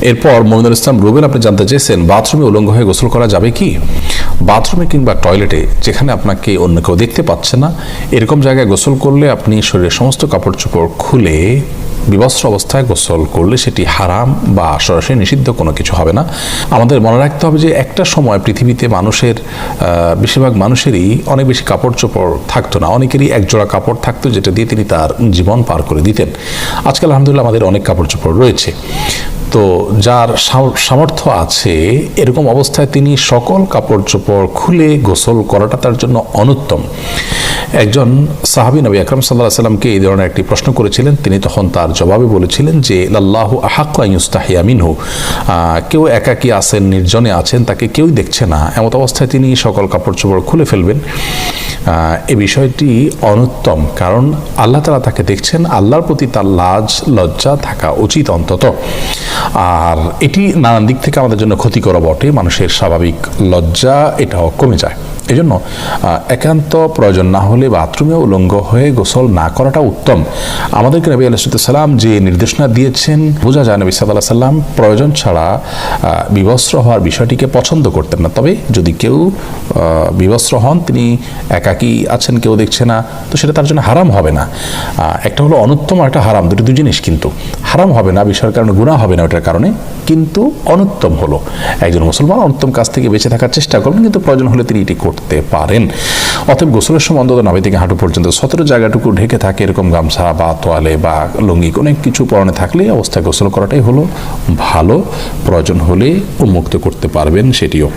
এরপর মমিনুল ইসলাম রুবেল আপনি জানতে চেয়েছেন, বাথরুমে উলঙ্গ হয়ে গোসল করা যাবে কি? বাথরুমে কিংবা টয়লেটে যেখানে আপনাকে অন্য কেউ দেখতে পাচ্ছে না, এরকম জায়গায় গোসল করলে আপনি শরীরের সমস্ত কাপড় চোপড় খুলে বিবস্ত্র অবস্থায় গোসল করলে সেটি হারাম বা সরাসরি নিষিদ্ধ কোনো কিছু হবে না। আমাদের মনে রাখতে হবে যে একটা সময় পৃথিবীতে মানুষের বেশিরভাগ মানুষেরই অনেক বেশি কাপড় চোপড় থাকতো না, অনেকেরই একজোড়া কাপড় থাকতো যেটা দিয়ে তিনি তার জীবন পার করে দিতেন। আজকাল আলহামদুলিল্লাহ আমাদের অনেক কাপড় চোপড় রয়েছে। তো যার সামর্থ্য আছে এরকম অবস্থায় তিনি সকল কাপড় চোপড় খুলে গোসল করাটা তার জন্য অনুত্তম। একজন সাহাবী নবী আকরাম সাল্লাল্লাহু আলাইহি সাল্লামকে এই ধরনের একটি প্রশ্ন করেছিলেন, তিনি তখন তার জবাবে বলেছিলেন যে লাল্লাহু আহাক্কু আন ইউস্তাহিয়া মিনহু, কেউ একাকী আছেন, নির্জনে আছেন, তাকে কেউ দেখছে না, এমত অবস্থায় তিনি সকল কাপড় চোপড় খুলে ফেলবেন। এই বিষয়টি অনুত্তম, কারণ আল্লাহ তাআলা তাকে দেখছেন, আল্লাহর প্রতি তার লাজ লজ্জা থাকা উচিত অন্তত। আর এটি নানান দিক থেকে আমাদের জন্য ক্ষতিকর বটে, মানুষের স্বাভাবিক লজ্জা এটাও কমে যায়। এই জন্য একান্ত প্রয়োজন না হলে বাথরুমে উলঙ্গ হয়ে গোসল না করাটা উত্তম। আমাদেরকে নবী আলাইহিস সালাম যে নির্দেশনা দিয়েছেন, বোঝা যায় নবী সাল্লাল্লাহু আলাইহি সাল্লাম প্রয়োজন ছাড়া বিবস্ত্র হওয়ার বিষয়টিকে পছন্দ করতেন না। তবে যদি কেউ বিবস্ত্র হন, তিনি একাকী আছেন, কেউ দেখছে না, তো সেটা তার জন্য হারাম হবে না। একটা হলো অনুত্তম আর একটা হারাম, দুই জিনিস। কিন্তু হারাম হবে না বিষয়ের কারণে, গুনাহ হবে না ওটার কারণে, কিন্তু অনুত্তম হলো একজন মুসলমান অনুত্তম কাজ থেকে বেঁচে থাকার চেষ্টা করবেন, কিন্তু প্রয়োজন হলে তিনি এটি করতে পারেন। অতএব গোসলের সময় অন্তত নাভি থেকে হাঁটু পর্যন্ত সতেরো জায়গাটুকু ঢেকে থাকে এরকম গামছা বা তোয়ালে বা লুঙ্গি অনেক কিছু পরনে থাকলে অবস্থায় গোসল করাটাই হলো ভালো। প্রয়োজন হলে উন্মুক্ত করতে পারবেন সেটিও।